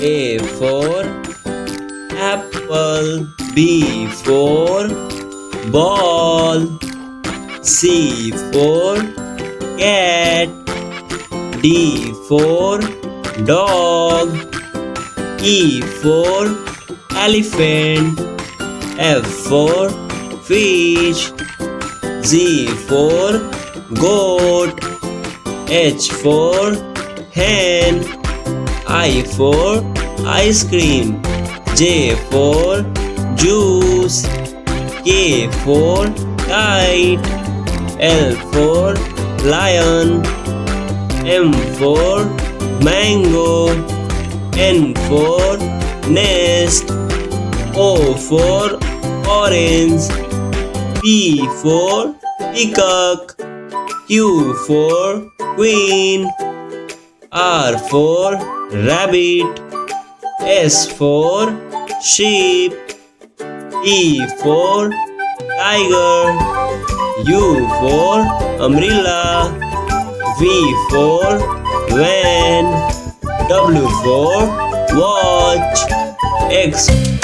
A for apple. B for ball. C for cat. D for dog. E for elephant. F for fish. G for goat. H for hen. I for ice cream. J for juice. K for kite. L for lion. M for mango. N for nest. O for orange. P for peacock. Q for queen. R for rabbit. S for sheep. T for tiger. U for umbrella. V for van. W for watch. X